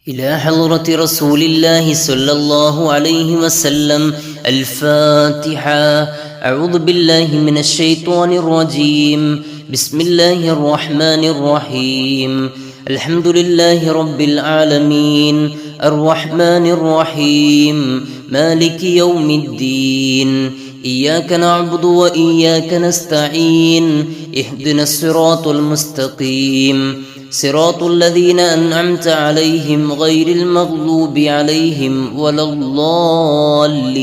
إلى حضرة رسول الله صلى الله عليه وسلم. الفاتحة. أعوذ بالله من الشيطان الرجيم. بسم الله الرحمن الرحيم. الحمد لله رب العالمين الرحمن الرحيم مالك يوم الدين. إياك نعبد وإياك نستعين. اهدنا الصراط المستقيم صراط الذين أنعمت عليهم غير المغضوب عليهم ولا الضالين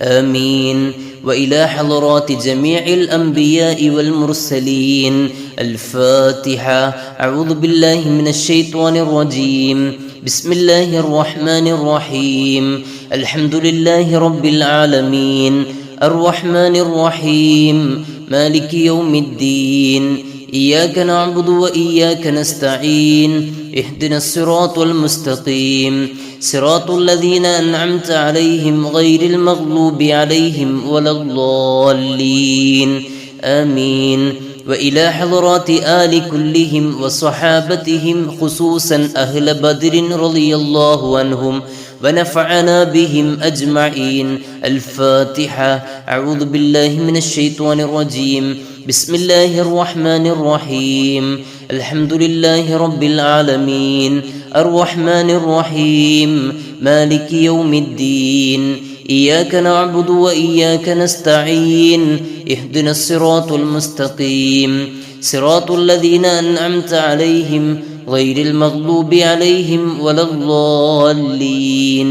آمين. وإلى حضرات جميع الأنبياء والمرسلين. الفاتحة. أعوذ بالله من الشيطان الرجيم. بسم الله الرحمن الرحيم. الحمد لله رب العالمين الرحمن الرحيم مالك يوم الدين. إياك نعبد وإياك نستعين. اهدنا الصراط المستقيم صراط الذين أنعمت عليهم غير المغضوب عليهم ولا الضالين آمين. وإلى حضرات آل كلهم وصحابتهم خصوصا أهل بدر رضي الله عنهم ونفعنا بهم أجمعين. الفاتحة. أعوذ بالله من الشيطان الرجيم. بسم الله الرحمن الرحيم. الحمد لله رب العالمين الرحمن الرحيم مالك يوم الدين. إياك نعبد وإياك نستعين. اهدنا الصراط المستقيم صراط الذين أنعمت عليهم غير المغضوب عليهم ولا الضالين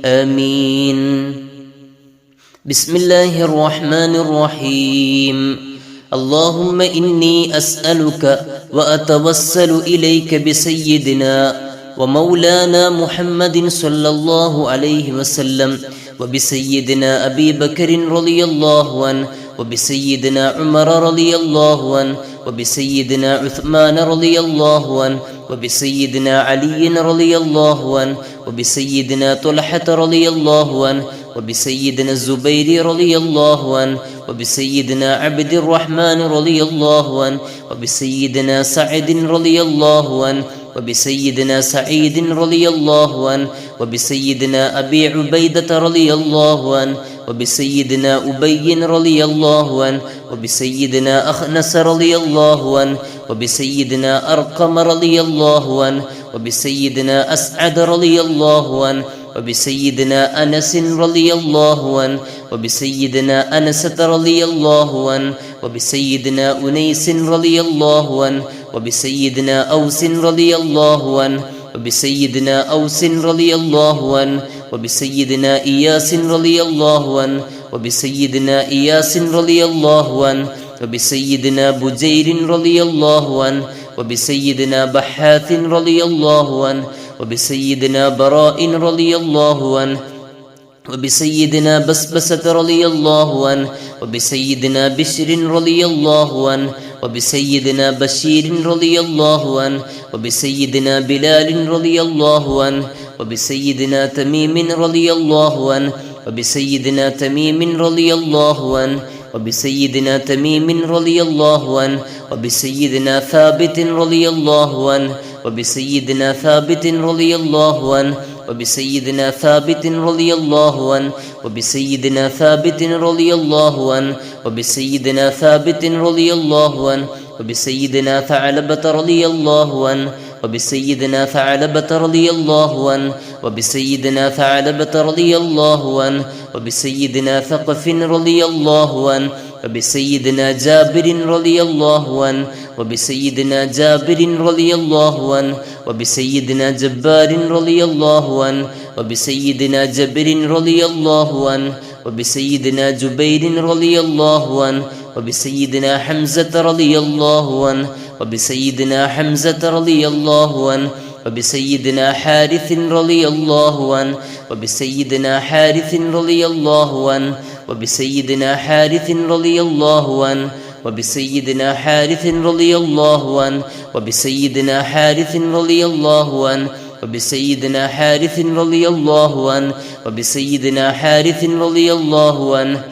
آمين. بسم الله الرحمن الرحيم. اللهم إني أسألك وأتوسل إليك بسيدنا ومولانا محمد صلى الله عليه وسلم وبسيدنا أبي بكر رضي الله عنه وبسيدنا عمر رضي الله عنه وبسيدنا عثمان رضي الله عنه وبسيدنا علي رضي الله عنه وبسيدنا طلحة رضي الله عنه وبسيدنا الزبير رضي الله عنه وبسيدنا عبد الرحمن رضي الله عنه وبسيدنا سعد رضي الله عنه وبسيدنا سعيد رضي الله عنه وبسيدنا أبي عبيدة رضي الله عنه وبسيدنا أبي رضي الله عنه وبسيدنا أخنس رضي الله عنه وبسيدنا أرقم رضي الله عنه وبسيدنا أسعد رضي الله عنه وبسيدنا أنس رضي الله عنه وبسيدنا أنسة رضي الله عنه وبسيدنا أنيس رضي الله عنه وبسيدنا أوس رضي الله عنه وبسيدنا أوس رضي الله عنه وبسيدنا إياس رضي الله عنه وبسيدنا إياس رضي الله عنه وبسيدنا بجير رضي الله عنه وبسيدنا بحاث رضي الله عنه وبسيدنا براء رضي الله عنه وبسيدنا بسبسة رضي الله عنه وبسيدنا بشر رضي الله عنه وبسيدنا بشير رضي الله عنه وبسيدنا بلال رضي الله عنه وبسيدنا تميم رضي الله عنه وبسيدنا تميم رضي الله عنه وبسيدنا تميم رضي الله عنه وبسيدنا ثابت رضي الله عنه وبسيدنا ثابت رضي الله عنه وبسيدنا ثابت رضي الله عنه وبسيدنا ثابت رضي الله عنه وبسيدنا ثابت رضي الله عنه وبسيدنا ثعلبة رضي الله عنه وبسيدنا ثعلبة رضي الله عنه وبسيدنا ثعلبة رضي الله عنه وبسيدنا ثقف رضي الله عنه وبسيدنا جابر رضي الله عنه وبسيدنا جابر رضي الله عنه وبسيدنا جبار رضي الله عنه وبسيدنا جبر رضي الله عنه وبسيدنا جبير رضي الله عنه وبسيدنا حمزة رضي الله عنه وبسيدنا حمزة رضي الله عنه وبسيدنا حارث رضي الله عنه وبسيدنا حارث رضي الله عنه وبسيدنا حارث رضي الله عنه وبسيدنا حارث رضي الله عنه وبسيدنا حارث رضي الله عنه وبسيدنا حارث رضي الله عنه وبسيدنا حارث رضي الله عنه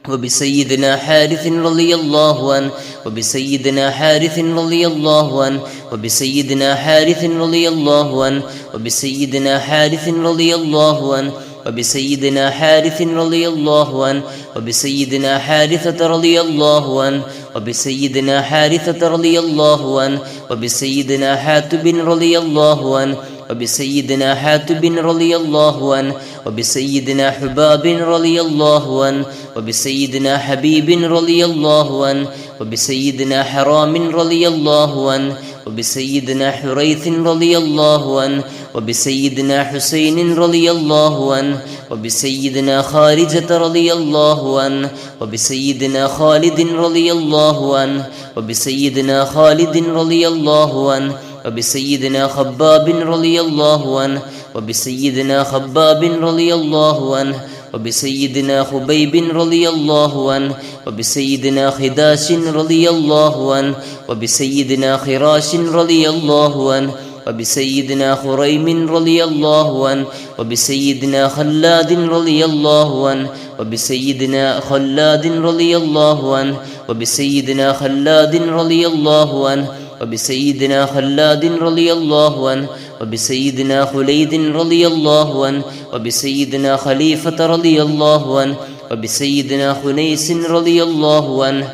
وبسيدنا حارث رضي الله عنه وبسيدنا حارث رضي الله عنه وبسيدنا حارث رضي الله عنه وبسيدنا حارث رضي الله عنه وبسيدنا حارث رضي الله عنه وبسيدنا حارثة رضي الله عنه وبسيدنا حارثة رضي الله عنه وبسيدنا حاتب رضي الله عنه وبسيدنا حاتب رضي الله عنه وبسيدنا حباب رضي الله عنه وبسيدنا حبيب رضي الله عنه وبسيدنا حرام رضي الله عنه وبسيدنا حريث رضي الله عنه وبسيدنا حسين رضي الله عنه وبسيدنا خارجة رضي الله عنه وبسيدنا خالد رضي الله عنه وبسيدنا خالد رضي الله عنه وبسيدنا خباب رضي الله عنه وبسيدنا خباب رضي الله عنه وبسيدنا خبيب رضي الله عنه وبسيدنا خداش رضي الله عنه وبسيدنا خراش رضي الله عنه وبسيدنا خريم رضي الله عنه وبسيدنا خلاد رضي الله عنه وبسيدنا خلاد رضي الله عنه وبسيدنا خلاد رضي الله عنه وبسيدنا خلاد رضي الله عنه وبسيدنا خليد رضي الله عنه وبسيدنا خليفة رضي الله عنه وبسيدنا خنيس رضي الله عنه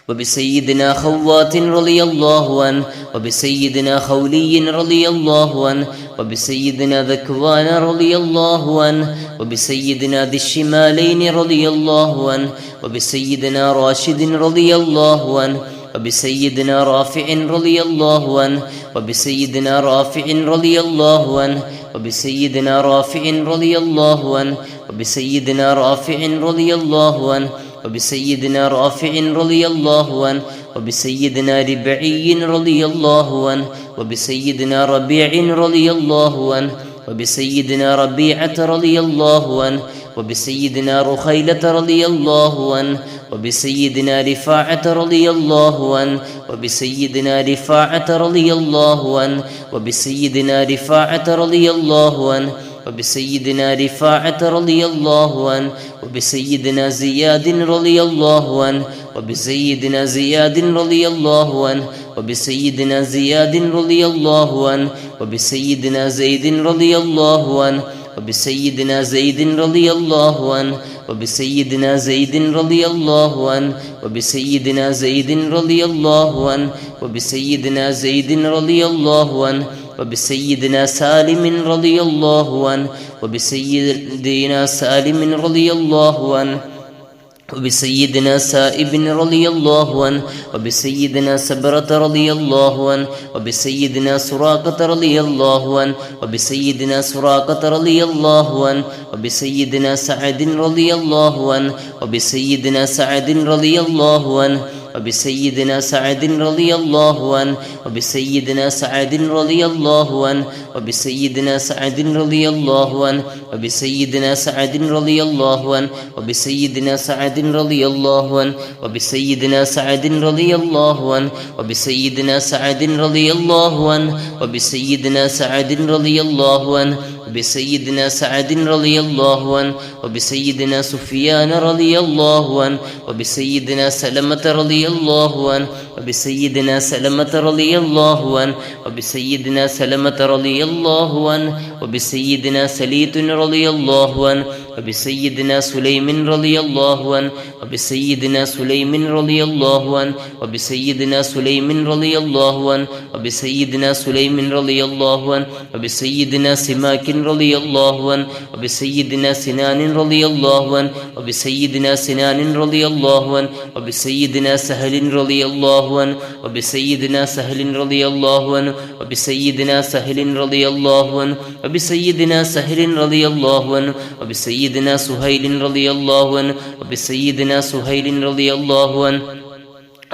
وبسيدنا خوات رضي الله عنه وبسيدنا خولي رضي الله عنه وبسيدنا ذكوان رضي الله عنه وبسيدنا ذي الشمالين رضي الله عنه وبسيدنا راشد رضي الله عنه وبسيدنا رافع رضي الله عنه وبسيدنا رافع رضي الله عنه وبسيدنا رافع رضي الله عنه وبسيدنا رافع رضي الله عنه وبسيدنا رافع رضي الله عنه وبسيدنا ربعي رضي الله عنه وبسيدنا ربيع رضي الله عنه وبسيدنا ربيعة رضي الله عنه وبسيدنا رخيلة رضي الله عنه وبسيدنا رفاعة رضي الله عنه وبسيدنا رفاعة رضي الله عنه وبسيدنا رفاعة رضي الله عنه وبسيدنا رفاعة رضي الله عنه وبسيدنا زياد رضي الله عنه وبسيدنا زياد رضي الله عنه وبسيدنا زياد رضي الله عنه وبسيدنا زيد رضي الله عنه وبسيدنا زيد رضي الله عنه وبسيدنا زيد رضي الله عنه وبسيدنا زيد رضي الله عنه وبسيدنا زيد رضي الله عنه وبسيدنا سالم رضي الله عنه وبسيدنا سالم رضي الله عنه وبسيدنا سائب رضي الله عنه وبسيدنا سبرة رضي الله عنه وبسيدنا سراقة رضي الله عنه وبسيدنا سراقة رضي الله عنه وبسيدنا سعد رضي الله عنه وبسيدنا سعد رضي الله عنه وبسيدنا سعد رضي الله عنه وبسيدنا سعد رضي الله عنه وبسيدنا سعد رضي الله عنه وبسيدنا سعد رضي الله عنه وبسيدنا سعد رضي الله عنه وبسيدنا سعد رضي الله عنه وبسيدنا سعد رضي الله عنه وبسيدنا سعد رضي الله عنه وبسيدنا سعد رضي الله عنه وبسيدنا سفيان رضي الله عنه وبسيدنا سلمة رضي الله عنه وبسيدنا سلمة رضي الله عنه وبسيدنا سلمة رضي الله عنه وبسيدنا سليت رضي الله عنه وبسيدنا سليم رضي الله عنه وبسيدنا سليم رضي الله عنه وبسيدنا سليم رضي الله عنه وبسيدنا سليم رضي الله عنه وبسيدنا سماك رضي الله عنه وبسيدنا سنان رضي الله عنه وبسيدنا سنان رضي الله عنه وبسيدنا سهل رضي الله عنه وبسيدنا سهل رضي الله عنه وبسيدنا سهل رضي الله عنه وبسيدنا سهل رضي الله عنه وبسيدنا سهيل رضي الله عنه وبسيدنا سهيل رضي الله عنه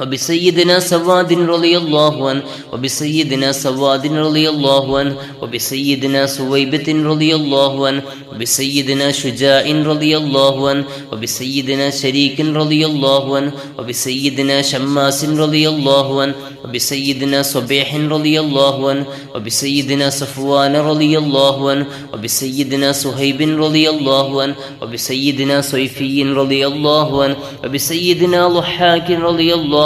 وبسيدنا سواد رضي الله عنه وبسيدنا سواد رضي الله عنه وبسيدنا سويبة رضي الله عنه وبسيدنا شجاع رضي الله عنه وبسيدنا شريك رضي الله عنه وبسيدنا شماس رضي الله عنه وبسيدنا صبيح رضي الله عنه وبسيدنا صفوان رضي الله عنه وبسيدنا صهيب رضي الله عنه وبسيدنا صيفي رضي الله عنه وبسيدنا ضحاك رضي الله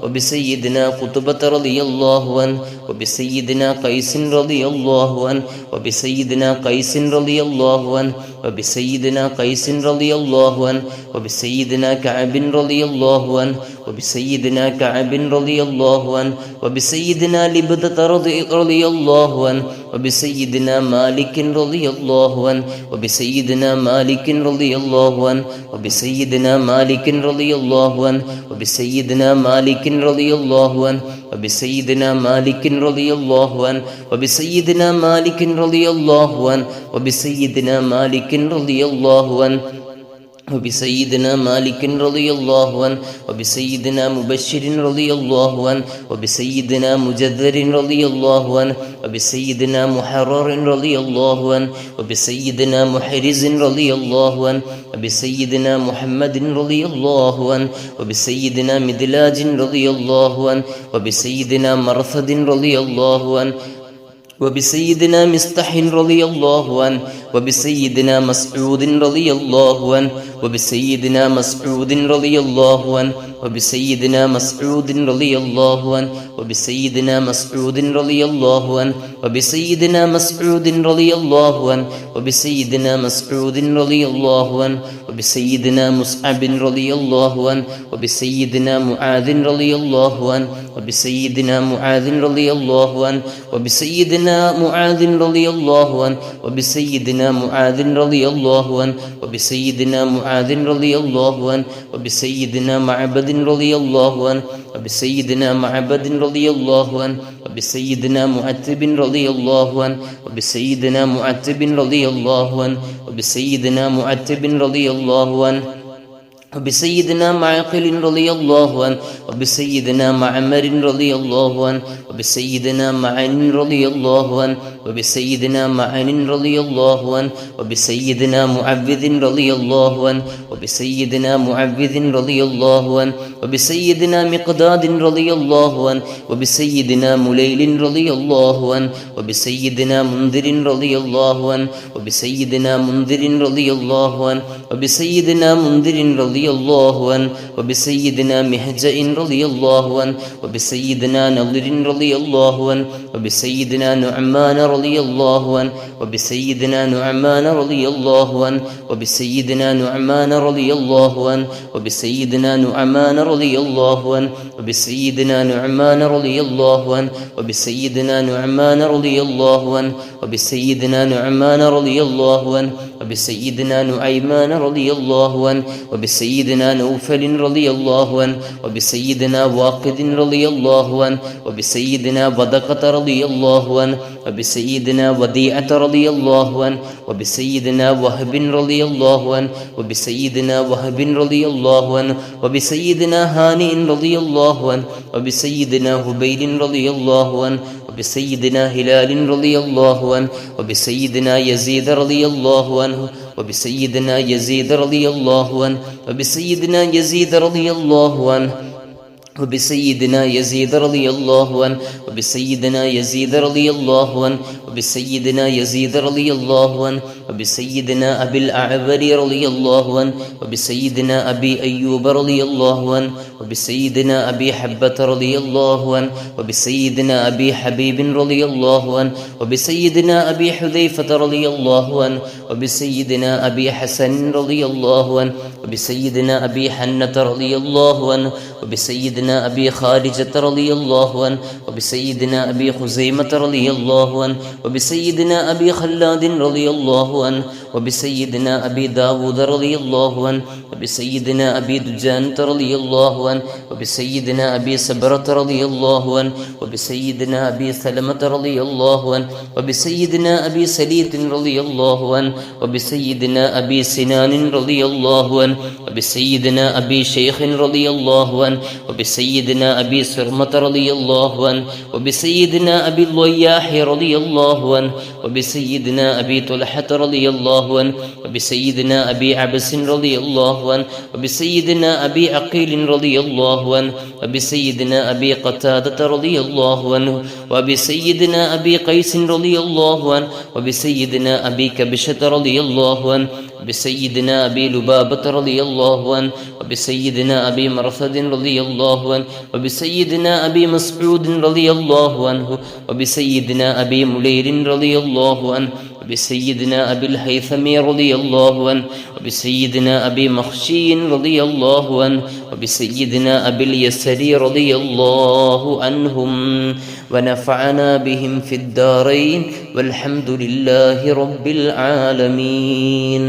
وبسيدنا قطبة رضي الله عنه وبسيدنا قيس رضي الله عنه وبسيدنا قيس رضي الله عنه وبسيدنا قيس رضي الله عنه وبسيدنا كعب رضي الله عنه وبسيدنا كعب رضي الله عنه وبسيدنا لبدة رضي الله عنه وبسيدنا مالك رضي الله عنه وبسيدنا مالك رضي الله عنه وبسيدنا مالك رضي الله عنه وبسيدنا مالك رضي الله عنه وبسيدنا مالك رضي الله عنه وبسيدنا مالك رضي الله عنه وبسيدنا مالك رضي الله عنه وبسيدنا مالك رضي الله عنه وبسيدنا مبشر رضي الله عنه وبسيدنا مجذر رضي الله عنه وبسيدنا محرر رضي الله عنه وبسيدنا محرز رضي الله عنه وبسيدنا محمد رضي الله عنه وبسيدنا مدلاج رضي الله عنه وبسيدنا مرثد رضي الله عنه وبسيدنا مستح رضي الله عنه وبسيدنا مسعود رضي الله عنه وبسيدنا مسعود رضي الله عنه وبسيدنا مسعود رضي الله عنه وبسيدنا مسعود رضي الله عنه وبسيدنا مسعود رضي الله عنه وبسيدنا مسعود رضي الله عنه وبسيدنا مصعب رضي الله عنه وبسيدنا معاذ رضي الله عنه وبسيدنا معاذ رضي الله عنه وبسيدنا معاذ رضي الله عنه وبسيدنا معاذ رضي الله عنه وبسيدنا معاذ رضي الله عنه وبسيدنا معبد رضي الله عنه وبسيدنا معبد رضي الله عنه وبسيدنا معتب رضي الله عنه وبسيدنا معتب رضي الله عنه وبسيدنا معتب رضي الله عنه وبسيدنا معقل رضي الله عنه وبسيدنا معمر رضي الله عنه وبسيدنا معن رضي الله عنه وبسيدنا معن رضي الله عنه وبسيدنا معبد رضي الله عنه وبسيدنا معبد رضي الله عنه وبسيدنا مقداد رضي الله عنه وبسيدنا مليل رضي الله عنه وبسيدنا منذر رضي الله عنه وبسيدنا منذر رضي الله عنه وبسيدنا منذر رضي الله عنه وبسيدنا مهجأ رضي الله عنه وبسيدنا نضر رضي الله عنه وبسيدنا نعمان رضي الله عنه وبسيدنا نعمان رضي الله عنه وبسيدنا نعمان رضي الله عنه وبسيدنا نعمان رضي الله عنه وبسيدنا نعمان رضي الله عنه وبسيدنا نعمان رضي الله عنه وبسيدنا نعمان رضي الله عنه وبسيدنا نعيمان رضي الله عنه وبسيدنا نوفل رضي الله عنه وبسيدنا واقد رضي الله عنه وبسيدنا بدقة رضي الله عنه وبسيدنا وديعة رضي الله عنه وبسيدنا وهب رضي الله عنه وبسيدنا وهب رضي الله عنه وبسيدنا هانئ رضي الله عنه وبسيدنا هبيل رضي الله عنه وبسيدنا هلال رضي الله عنه وبسيدنا يزيد رضي الله عنه وبسيدنا يزيد رضي الله عنه وبسيدنا يزيد رضي الله عنه وبسيدنا يزيد رضي الله عنه وبسيدنا يزيد رضي الله عنه وبسيدنا يزيد رضي الله عنه وبسيدنا أبي الأعبر رضي الله عنه وبسيدنا أبي أيوب رضي الله عنه وبسيدنا أبي حبة رضي الله عنه وبسيدنا أبي حبيب رضي الله عنه وبسيدنا أبي حذيفة رضي الله عنه وبسيدنا أبي حسن رضي الله عنه وبسيدنا أبي حنة رضي الله عنه وبسيدنا أبي خارجة رضي الله عنه وبسيدنا أبي خزيمة رضي الله عنه وبسيدنا أبي خلاد رضي الله عنه وبسيدنا أبي داود رضي الله عنه وبسيدنا أبي دجانة رضي الله عنه وبسيدنا أبي سبرة رضي الله عنه وبسيدنا أبي سلمة رضي الله عنه وبسيدنا أبي سليط رضي الله عنه وبسيدنا أبي سنان رضي الله عنه وبسيدنا أبي شيخ رضي الله عنه وبسيدنا أبي سرمة رضي الله عنه وبسيدنا أبي الضياح رضي الله عنه وبسيدنا أبي طلحة رضي الله عنه وبسيدنا أبي عبس رضي الله عنه وبسيدنا أبي عقيل رضي الله عنه وبسيدنا أبي قتادة رضي الله عنه وبسيدنا أبي قيس رضي الله عنه وبسيدنا أبي كبشة رضي الله عنه وبسيدنا أبي لبابة رضي الله عنه وبسيدنا أبي مرثد رضي الله عنه وبسيدنا أبي مسعود رضي الله عنه وبسيدنا أبي ملير رضي الله عنه وبسيدنا أبي الهيثم رضي الله عنه وبسيدنا أبي مخشي رضي الله عنه وبسيدنا أبي اليسر رضي الله عنهم ونفعنا بهم في الدارين والحمد لله رب العالمين.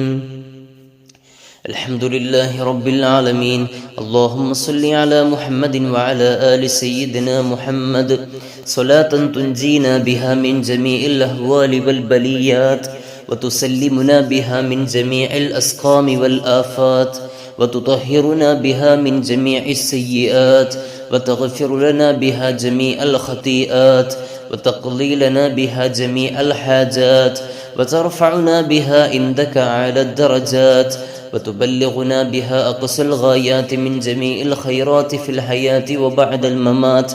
الحمد لله رب العالمين. اللهم صل على محمد وعلى آل سيدنا محمد صلاة تنجينا بها من جميع الأهوال والبليات وتسلمنا بها من جميع الأسقام والآفات وتطهرنا بها من جميع السيئات وتغفر لنا بها جميع الخطيئات وتقضي لنا بها جميع الحاجات وترفعنا بها عندك أعلى الدرجات وتبلغنا بها أقصى الغايات من جميع الخيرات في الحياة وبعد الممات.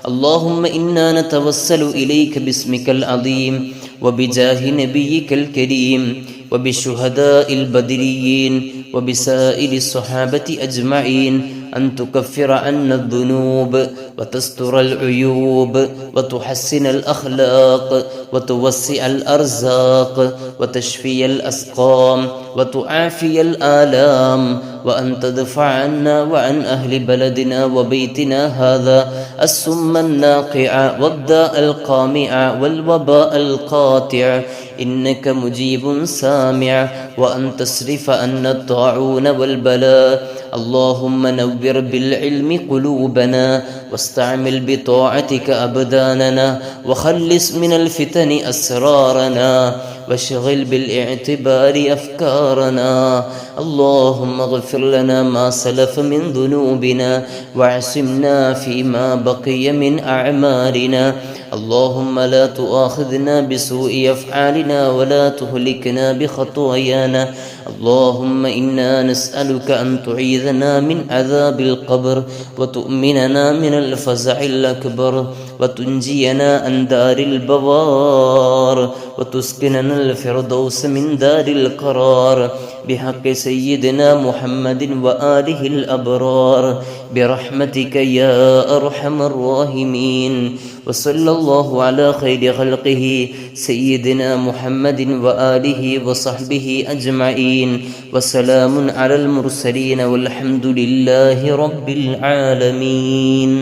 اللهم إنا نتوسل إليك باسمك العظيم وبجاه نبيك الكريم وبالشهداء البدريين وبسائر الصحابة أجمعين أن تكفر عنا الذنوب وتستر العيوب وتحسن الأخلاق وتوسع الأرزاق وتشفي الأسقام وتعافي الآلام وأن تدفع عنا وعن أهل بلدنا وبيتنا هذا السم الناقع والداء القامع والوباء القاطع إنك مجيب سامع وأن تصرف عنا الطاعون والبلاء. اللهم نور بالعلم قلوبنا واستعمل بطاعتك أبداننا وخلص من الفتن أسرارنا واشغل بالاعتبار أفكارنا. اللهم اغفر لنا ما سلف من ذنوبنا واعصمنا فيما بقي من أعمارنا. اللهم لا تؤاخذنا بسوء أفعالنا ولا تهلكنا بخطايانا. اللهم إنا نسألك أن تعيذنا من عذاب القبر وتؤمننا من الفزع الأكبر وتنجينا عن دار البوار وتسكننا الفردوس من دار القرار بحق سيدنا محمد وآله الأبرار برحمتك يا أرحم الراحمين. وصلى الله على خير خلقه سيدنا محمد وآله وصحبه أجمعين وسلام على المرسلين والحمد لله رب العالمين.